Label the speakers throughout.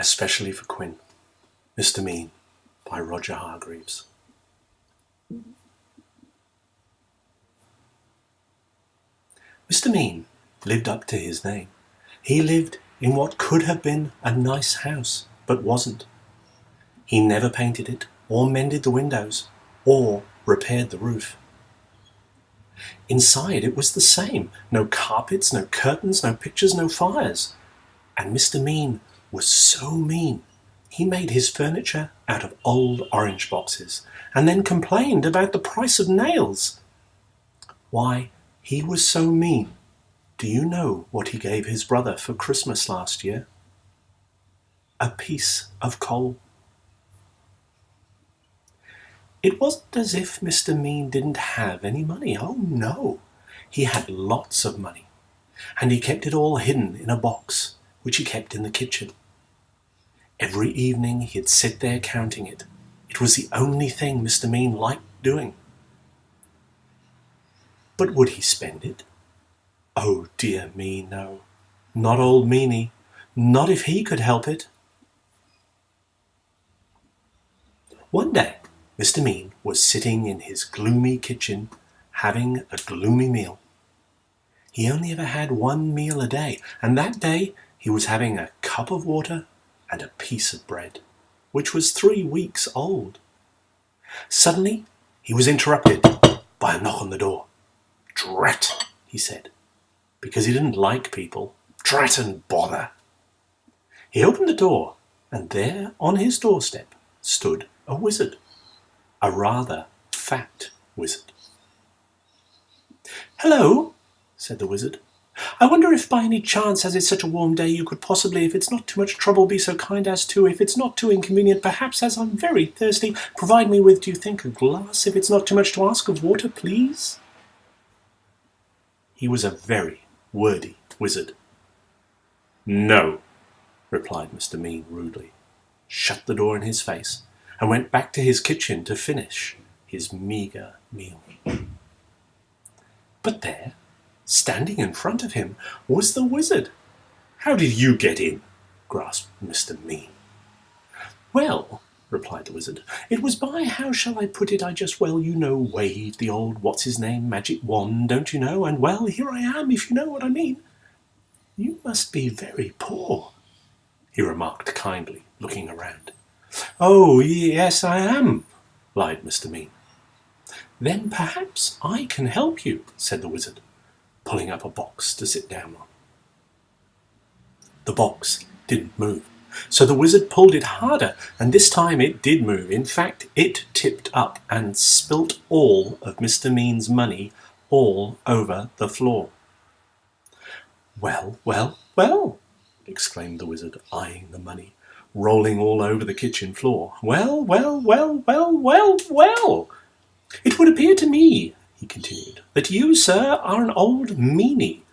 Speaker 1: especially for Quinn. Mr. Mean by Roger Hargreaves. Mr. Mean lived up to his name. He lived in what could have been a nice house, but wasn't. He never painted it, or mended the windows, or repaired the roof. Inside it was the same. No carpets, no curtains, no pictures, no fires. And Mr. Mean was so mean. He made his furniture out of old orange boxes, and then complained about the price of nails. Why, he was so mean. Do you know what he gave his brother for Christmas last year? A piece of coal. It wasn't as if Mr. Mean didn't have any money. Oh no, he had lots of money, and he kept it all hidden in a box, which he kept in the kitchen. Every evening he'd sit there counting it. It was the only thing Mr. Mean liked doing. But would he spend it? Oh dear me, no. Not old Meanie. Not if he could help it. One day, Mr. Mean was sitting in his gloomy kitchen, having a gloomy meal. He only ever had one meal a day, and that day he was having a cup of water and a piece of bread, which was 3 weeks old. Suddenly, he was interrupted by a knock on the door. "Drat," he said, because he didn't like people. "Drat and bother." He opened the door, and there on his doorstep stood a wizard, a rather fat wizard. "Hello," said the wizard. "I wonder if by any chance, as it's such a warm day, you could possibly, if it's not too much trouble, be so kind as to, if it's not too inconvenient, perhaps, as I'm very thirsty, provide me with, do you think, a glass, if it's not too much to ask, of water, please?" He was a very wordy wizard. "No," replied Mr. Mean rudely, shut the door in his face, and went back to his kitchen to finish his meagre meal. But there, standing in front of him, was the wizard. "How did you get in?" grasped Mr. Mean. "Well," replied the wizard, "it was by, how shall I put it, I just, waved the old what's-his-name magic wand, don't you know, and, here I am, if you know what I mean." "You must be very poor," he remarked kindly, looking around. "Oh, yes, I am," lied Mr. Mean. "Then perhaps I can help you," said the wizard, pulling up a box to sit down on. The box didn't move, so the wizard pulled it harder, and this time it did move. In fact, it tipped up and spilt all of Mr. Mean's money all over the floor. "Well, well, well," exclaimed the wizard, eyeing the money, rolling all over the kitchen floor. "Well, well, well, well, well, well. It would appear to me," he continued, "that you, sir, are an old meanie."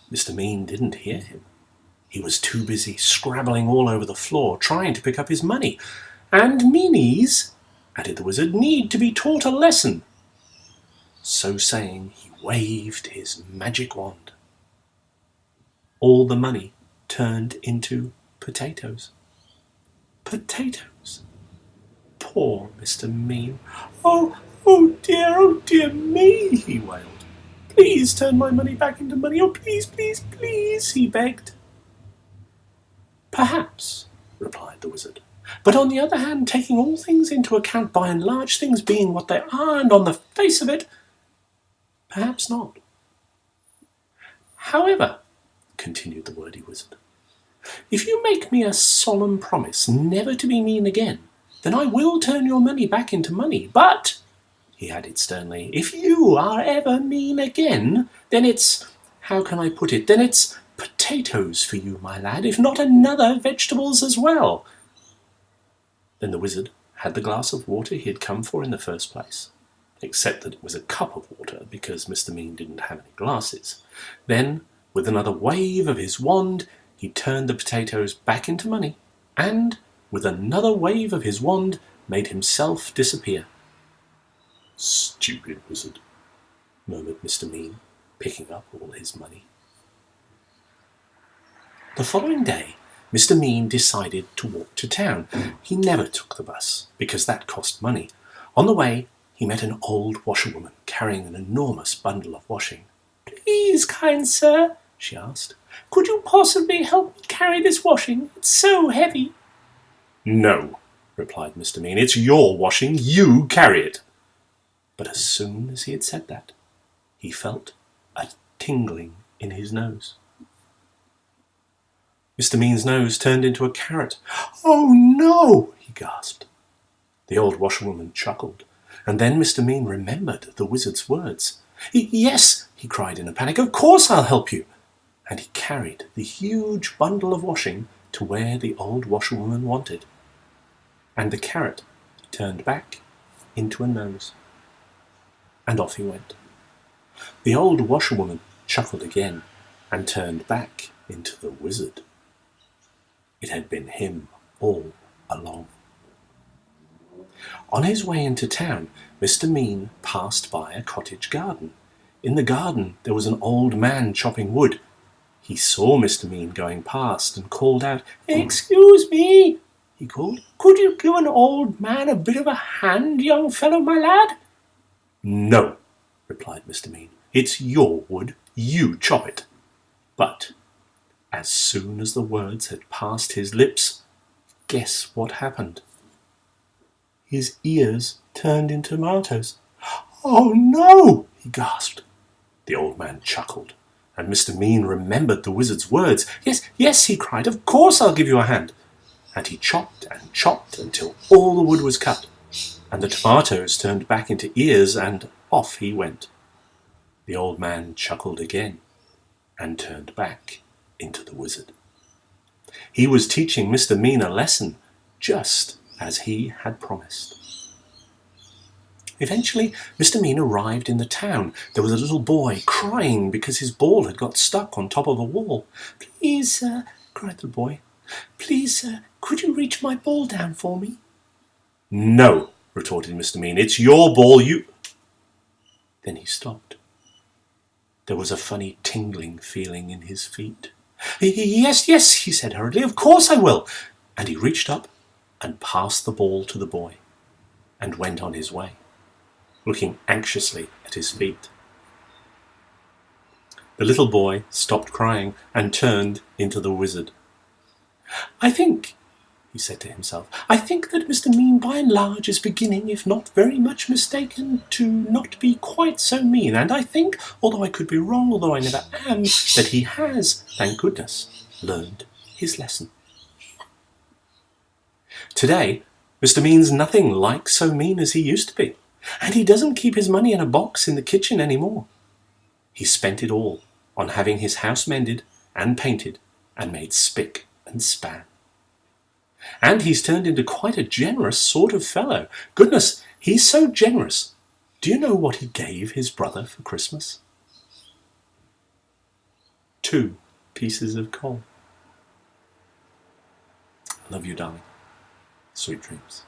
Speaker 1: Mr. Mean didn't hear him. He was too busy scrabbling all over the floor, trying to pick up his money. "And meanies," added the wizard, "need to be taught a lesson." So saying, he waved his magic wand. All the money turned into potatoes. Potatoes. Poor Mr. Mean. Oh dear me," he wailed. "Please turn my money back into money. Oh, please, please, please," he begged. "Perhaps," replied the wizard. "But on the other hand, taking all things into account, by and large, things being what they are, and on the face of it, perhaps not. However," continued the wordy wizard, "if you make me a solemn promise never to be mean again, then I will turn your money back into money. But," he added sternly, "if you are ever mean again, then it's, how can I put it, then it's potatoes for you, my lad, if not another vegetables as well." Then the wizard had the glass of water he had come for in the first place, except that it was a cup of water, because Mr. Mean didn't have any glasses. Then, with another wave of his wand, he turned the potatoes back into money, and, with another wave of his wand, made himself disappear. "Stupid wizard," murmured Mr. Mean, picking up all his money. The following day, Mr. Mean decided to walk to town. He never took the bus, because that cost money. On the way, he met an old washerwoman carrying an enormous bundle of washing. "Please, kind sir," she asked, "could you possibly help me carry this washing? It's so heavy." "No," replied Mr. Mean. "It's your washing. You carry it." But as soon as he had said that, he felt a tingling in his nose. Mr. Mean's nose turned into a carrot. "Oh, no!" he gasped. The old washerwoman chuckled, and then Mr. Mean remembered the wizard's words. "Yes," he cried in a panic, "of course I'll help you." And he carried the huge bundle of washing to where the old washerwoman wanted. And the carrot turned back into a nose. And off he went. The old washerwoman chuckled again and turned back into the wizard. It had been him all along. On his way into town, Mr. Mean passed by a cottage garden. In the garden there was an old man chopping wood. He saw Mr. Mean going past and called out, "Excuse me," he called. "Could you give an old man a bit of a hand, young fellow, my lad?" "No," replied Mr. Mean. "It's your wood. You chop it." But as soon as the words had passed his lips, guess what happened? His ears turned into tomatoes. "Oh, no!" he gasped. The old man chuckled, and Mr. Mean remembered the wizard's words. "Yes, yes," he cried, "of course I'll give you a hand." And he chopped and chopped until all the wood was cut, and the tomatoes turned back into ears, and off he went. The old man chuckled again and turned back into the wizard. He was teaching Mr. Mean a lesson, just as he had promised. Eventually, Mr. Mean arrived in the town. There was a little boy crying because his ball had got stuck on top of a wall. "Please, sir," cried the boy, "please, sir, could you reach my ball down for me?" "No," retorted Mr. Mean, "it's your ball, you—" Then he stopped. There was a funny tingling feeling in his feet. "Yes, yes," he said hurriedly, "of course I will." And he reached up and passed the ball to the boy and went on his way, looking anxiously at his feet. The little boy stopped crying and turned into the wizard. "I think," he said to himself, "I think that Mr. Mean by and large is beginning, if not very much mistaken, to not be quite so mean. And I think, although I could be wrong, although I never am, that he has, thank goodness, learned his lesson." Today, Mr. Mean's nothing like so mean as he used to be, and he doesn't keep his money in a box in the kitchen any more. He spent it all on having his house mended and painted and made spick and span. And he's turned into quite a generous sort of fellow. Goodness, he's so generous. Do you know what he gave his brother for Christmas? 2 pieces of coal. Love you, darling. Sweet dreams.